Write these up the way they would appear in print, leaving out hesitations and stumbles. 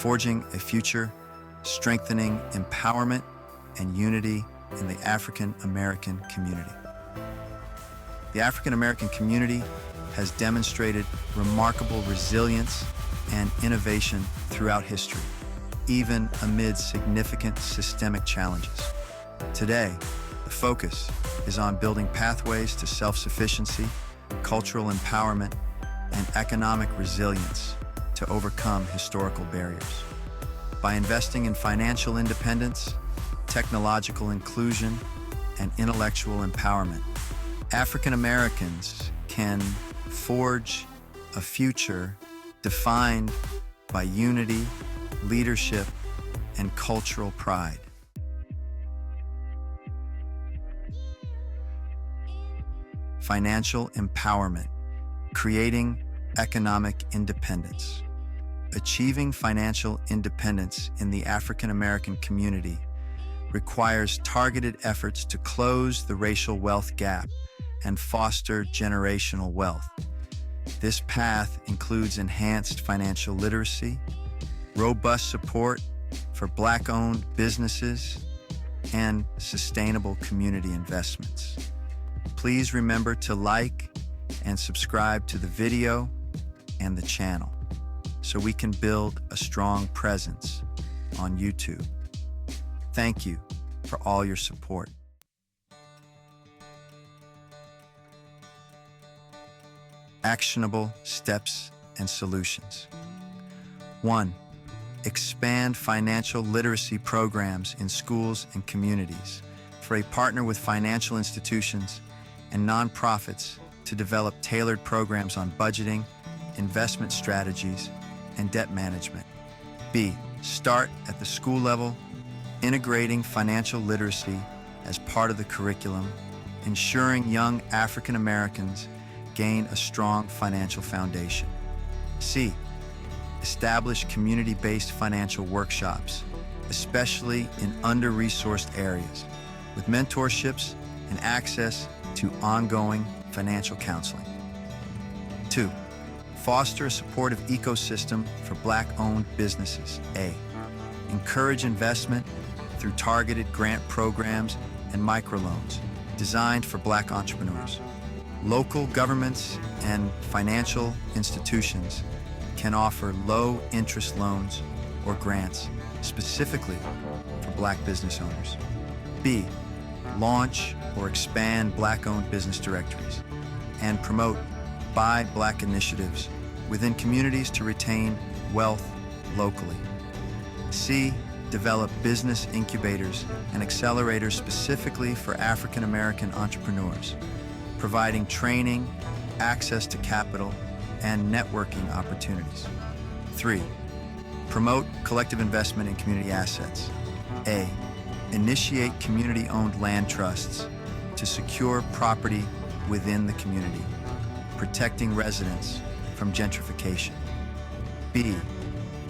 forging a future, strengthening empowerment and unity in the African American community. The African American community has demonstrated remarkable resilience and innovation throughout history, even amid significant systemic challenges. Today, the focus is on building pathways to self-sufficiency, cultural empowerment, and economic resilience to overcome historical barriers. By investing in financial independence, technological inclusion, and intellectual empowerment, African Americans can forge a future defined by unity, leadership, and cultural pride. Financial empowerment, creating economic independence. Achieving financial independence in the African American community requires targeted efforts to close the racial wealth gap and foster generational wealth. This path includes enhanced financial literacy, robust support for Black-owned businesses, and sustainable community investments. Please remember to like and subscribe to the video and the channel so we can build a strong presence on YouTube. Thank you for all your support. Actionable steps and solutions. 1. Expand financial literacy programs in schools and communities. Partner with financial institutions and nonprofits to develop tailored programs on budgeting, investment strategies, and debt management. B. Start at the school level, integrating financial literacy as part of the curriculum, ensuring young African Americans gain a strong financial foundation. C. Establish community-based financial workshops, especially in under-resourced areas, with mentorships and access to ongoing financial counseling. 2. Foster a supportive ecosystem for Black-owned businesses. A. Encourage investment through targeted grant programs and microloans designed for Black entrepreneurs. Local governments and financial institutions can offer low-interest loans or grants specifically for Black business owners. B. Launch or expand Black-owned business directories and promote Buy Black initiatives within communities to retain wealth locally. C. Develop business incubators and accelerators specifically for African American entrepreneurs, providing training, access to capital, and networking opportunities. 3. Promote collective investment in community assets. A. Initiate community-owned land trusts to secure property within the community, protecting residents from gentrification. B.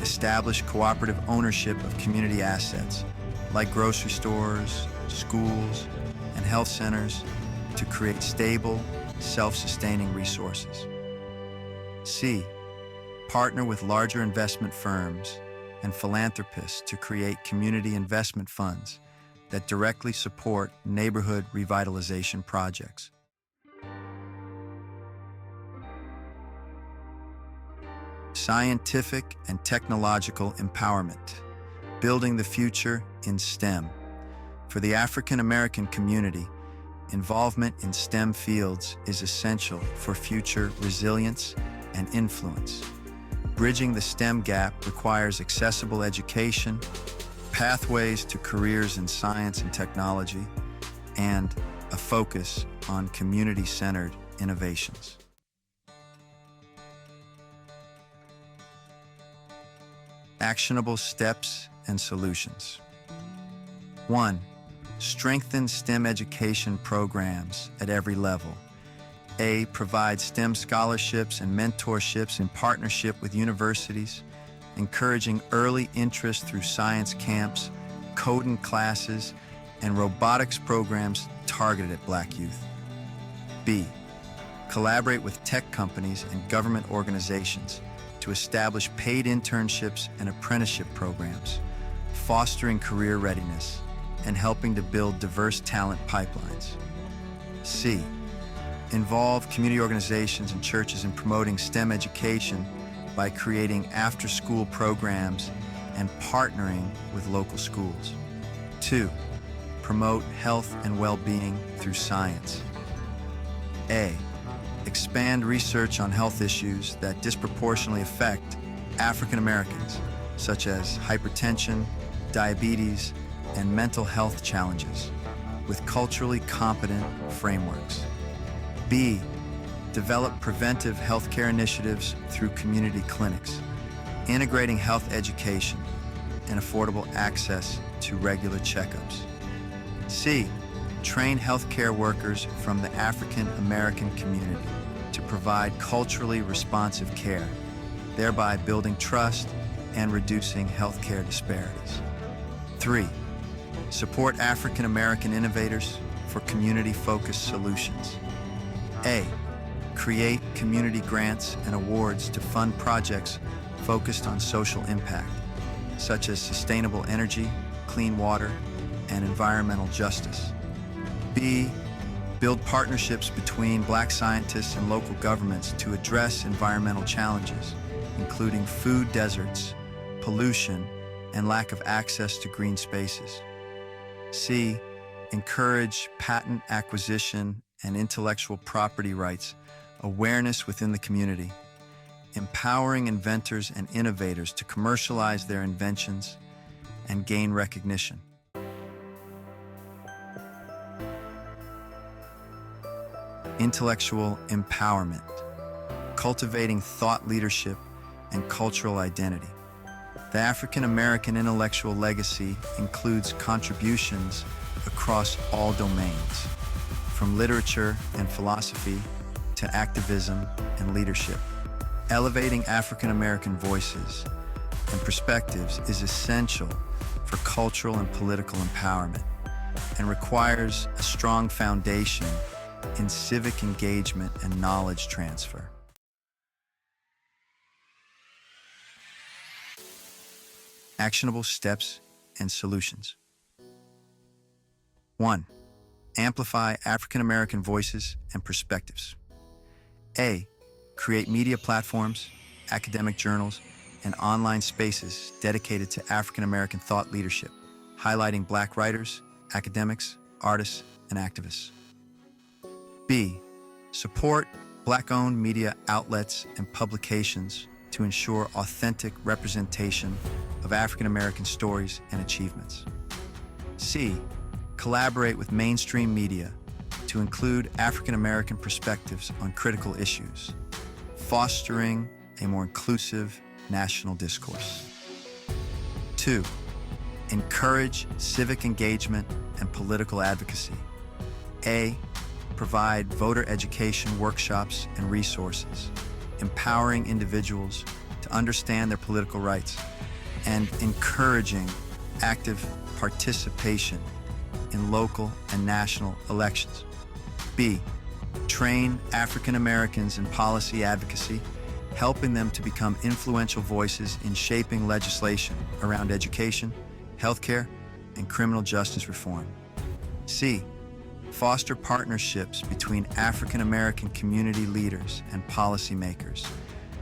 Establish cooperative ownership of community assets like grocery stores, schools, and health centers to create stable, self-sustaining resources. C. Partner with larger investment firms and philanthropists to create community investment funds that directly support neighborhood revitalization projects. Scientific and technological empowerment, building the future in STEM. For the African American community, involvement in STEM fields is essential for future resilience and influence. Bridging the STEM gap requires accessible education, pathways to careers in science and technology, and a focus on community-centered innovations. Actionable steps and solutions. 1. Strengthen STEM education programs at every level. A. Provide STEM scholarships and mentorships in partnership with universities, encouraging early interest through science camps, coding classes, and robotics programs targeted at Black youth. B. Collaborate with tech companies and government organizations to establish paid internships and apprenticeship programs, fostering career readiness, and helping to build diverse talent pipelines. C. Involve community organizations and churches in promoting STEM education by creating after-school programs and partnering with local schools. 2. Promote health and well-being through science. A. Expand research on health issues that disproportionately affect African Americans, such as hypertension, diabetes, and mental health challenges, with culturally competent frameworks. B. Develop preventive healthcare initiatives through community clinics, integrating health education and affordable access to regular checkups. C. Train healthcare workers from the African American community to provide culturally responsive care, thereby building trust and reducing healthcare disparities. 3. Support African American innovators for community-focused solutions. A. Create community grants and awards to fund projects focused on social impact, such as sustainable energy, clean water, and environmental justice. B. Build partnerships between Black scientists and local governments to address environmental challenges, including food deserts, pollution, and lack of access to green spaces. C. Encourage patent acquisition and intellectual property rights awareness within the community, empowering inventors and innovators to commercialize their inventions and gain recognition. Intellectual empowerment, cultivating thought leadership and cultural identity. The African American intellectual legacy includes contributions across all domains, from literature and philosophy to activism and leadership. Elevating African American voices and perspectives is essential for cultural and political empowerment and requires a strong foundation in civic engagement and knowledge transfer. Actionable steps and solutions. 1. Amplify African American voices and perspectives. A. Create media platforms, academic journals, and online spaces dedicated to African American thought leadership, highlighting Black writers, academics, artists, and activists. B. Support Black-owned media outlets and publications to ensure authentic representation of African American stories and achievements. C. Collaborate with mainstream media to include African American perspectives on critical issues, fostering a more inclusive national discourse. 2. Encourage civic engagement and political advocacy. A. Provide voter education workshops and resources, empowering individuals to understand their political rights and encouraging active participation in local and national elections. B. Train African Americans in policy advocacy, helping them to become influential voices in shaping legislation around education, healthcare, and criminal justice reform. C. Foster partnerships between African American community leaders and policymakers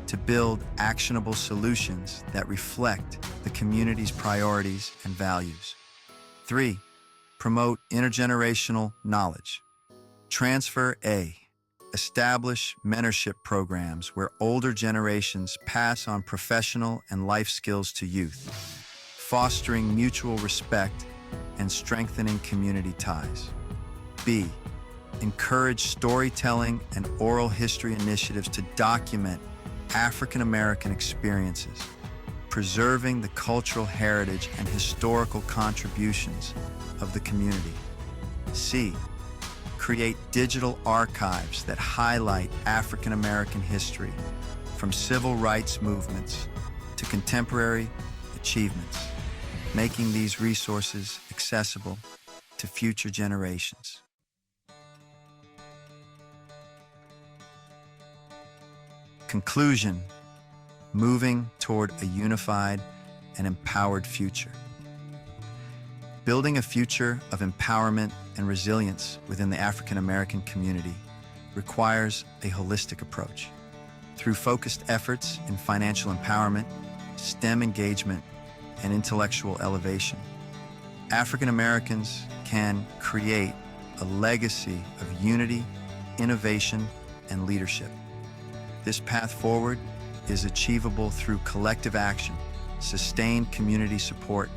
to build actionable solutions that reflect the community's priorities and values. 3. Promote intergenerational knowledge. Transfer A. Establish mentorship programs where older generations pass on professional and life skills to youth, fostering mutual respect and strengthening community ties. B. Encourage storytelling and oral history initiatives to document African American experiences, preserving the cultural heritage and historical contributions of the community. C. Create digital archives that highlight African American history, from civil rights movements to contemporary achievements, making these resources accessible to future generations. Conclusion. moving toward a unified and empowered future. Building a future of empowerment and resilience within the African American community requires a holistic approach. Through focused efforts in financial empowerment, STEM engagement, and intellectual elevation, African Americans can create a legacy of unity, innovation, and leadership. This path forward is achievable through collective action, sustained community support,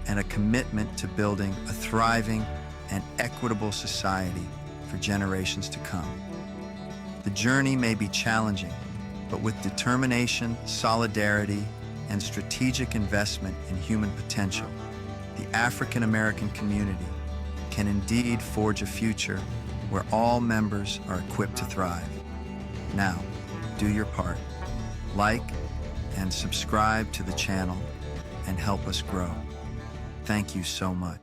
and a commitment to building a thriving and equitable society for generations to come. The journey may be challenging, but with determination, solidarity, and strategic investment in human potential, the African American community can indeed forge a future where all members are equipped to thrive. Now, do your part. Like and subscribe to the channel and help us grow. Thank you so much.